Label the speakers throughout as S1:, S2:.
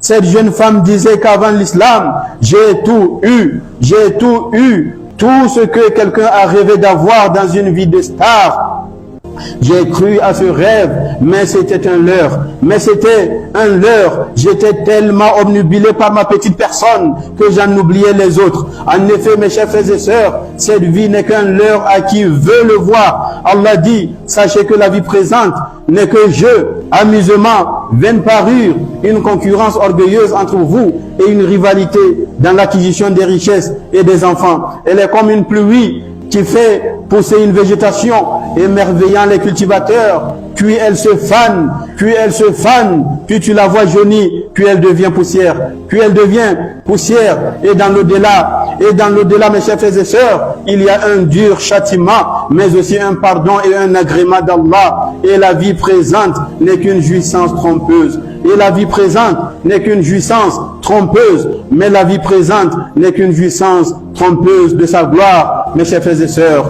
S1: Cette jeune femme disait qu'avant l'islam, j'ai tout eu, tout ce que quelqu'un a rêvé d'avoir dans une vie de star. J'ai cru à ce rêve, mais c'était un leurre. J'étais tellement obnubilé par ma petite personne que j'en oubliais les autres. En effet, mes chers frères et sœurs, cette vie n'est qu'un leurre à qui veut le voir. Allah dit, sachez que la vie présente n'est que jeu, amusement, vaine parure, une concurrence orgueilleuse entre vous et une rivalité dans l'acquisition des richesses et des enfants. Elle est comme une pluie qui fait pousser une végétation, émerveillant les cultivateurs, puis elle se fane, puis tu la vois jaunie, puis elle devient poussière, et dans l'au-delà, mes chers frères et sœurs, il y a un dur châtiment, mais aussi un pardon et un agrément d'Allah, et la vie présente n'est qu'une jouissance trompeuse. Et la vie présente n'est qu'une jouissance trompeuse, mais la vie présente n'est qu'une jouissance trompeuse de sa gloire, mes chers frères et sœurs.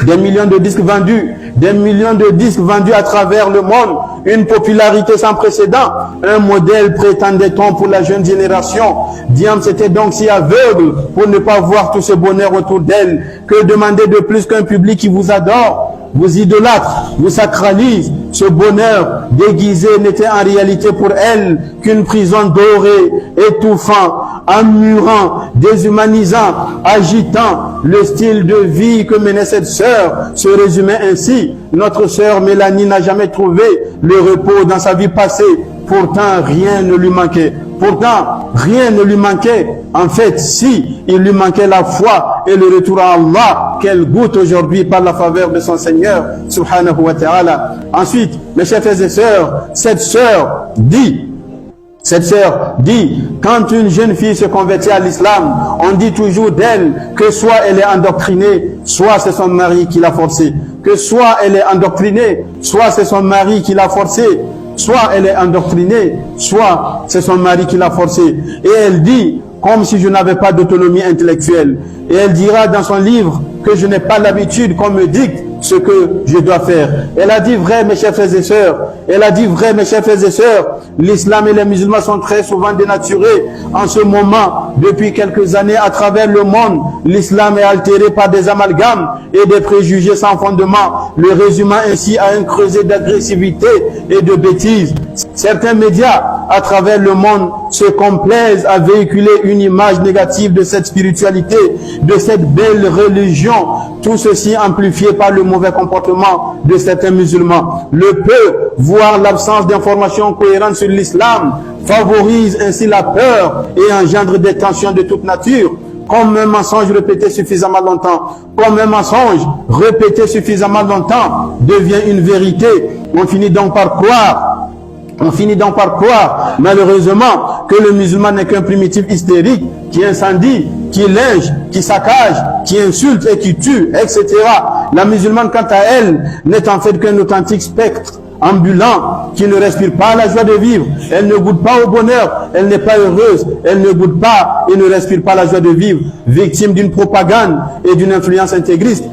S1: Des millions de disques vendus à travers le monde, une popularité sans précédent, un modèle prétendait-on pour la jeune génération. Diam était donc si aveugle pour ne pas voir tout ce bonheur autour d'elle. Que demander de plus qu'un public qui vous adore, vous idolâtre, vous sacralise? Ce bonheur déguisé n'était en réalité pour elle qu'une prison dorée, étouffant, emmurant, déshumanisant, agitant. Le style de vie que menait cette sœur se résumait ainsi. Notre sœur Mélanie n'a jamais trouvé le repos dans sa vie passée. Pourtant, rien ne lui manquait. En fait, si, il lui manquait la foi et le retour à Allah qu'elle goûte aujourd'hui par la faveur de son Seigneur, subhanahu wa ta'ala. Ensuite, mes chers frères et sœurs, cette sœur dit, quand une jeune fille se convertit à l'islam, on dit toujours d'elle que soit elle est endoctrinée, soit c'est son mari qui l'a forcée. Que soit elle est endoctrinée, soit c'est son mari qui l'a forcée. Soit elle est endoctrinée, soit c'est son mari qui l'a forcée. Et elle dit, comme si je n'avais pas d'autonomie intellectuelle. Et elle dira dans son livre que je n'ai pas l'habitude qu'on me dicte ce que je dois faire. Elle a dit vrai, mes chers frères et sœurs. L'islam et les musulmans sont très souvent dénaturés. En ce moment, depuis quelques années, à travers le monde, l'islam est altéré par des amalgames et des préjugés sans fondement, le résumant ainsi à un creuset d'agressivité et de bêtises. Certains médias, à travers le monde, se complaisent à véhiculer une image négative de cette spiritualité, de cette belle religion, tout ceci amplifié par le mauvais comportement de certains musulmans. Le peu, voire l'absence d'informations cohérentes sur l'islam, favorise ainsi la peur et engendre des tensions de toute nature. Comme un mensonge répété suffisamment longtemps, devient une vérité, on finit donc par croire, malheureusement, que le musulman n'est qu'un primitif hystérique qui incendie, qui linge, qui saccage, qui insulte et qui tue, etc. La musulmane, quant à elle, n'est en fait qu'un authentique spectre ambulant qui ne respire pas la joie de vivre. Elle ne goûte pas au bonheur, elle n'est pas heureuse, elle ne goûte pas et ne respire pas la joie de vivre. Victime d'une propagande et d'une influence intégriste,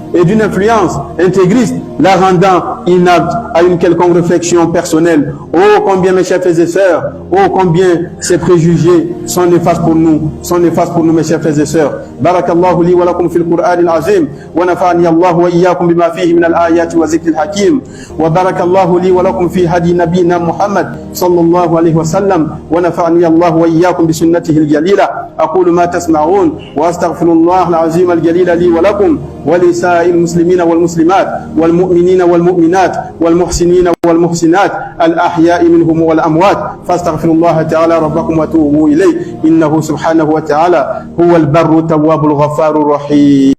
S1: la rendant inapte à une quelconque réflexion personnelle. Oh, combien, mes chers frères et sœurs, oh, combien ces préjugés sont néfastes pour nous, mes chers frères et sœurs. Barakallahu li wa lakum fil Qur'an al-azim, wa nafa'ani Allah wa iyyakum bima fihi min al-ayati wa zikr al-hakim, wa barakallahu li wa lakum fi hadi nabina Muhammad sallallahu alayhi wa sallam, wa nafa'ani Allah wa iyyakum bi sunnatihi al-jalila. Aqulu ma tasma'un wa astaghfirullah al-azim al-jalila li wa lakum wa li sa'il muslimina wal muslimat wal mu'minina wal mu'minat wal muhsinina wal muhsinat al-ahya'i minhum wal amwat fastaghfirullah ta'ala rabbakum wa tubu ilayhi innahu subhanahu wa ta'ala huwa al-barru tawwabul ghaffarur rahim.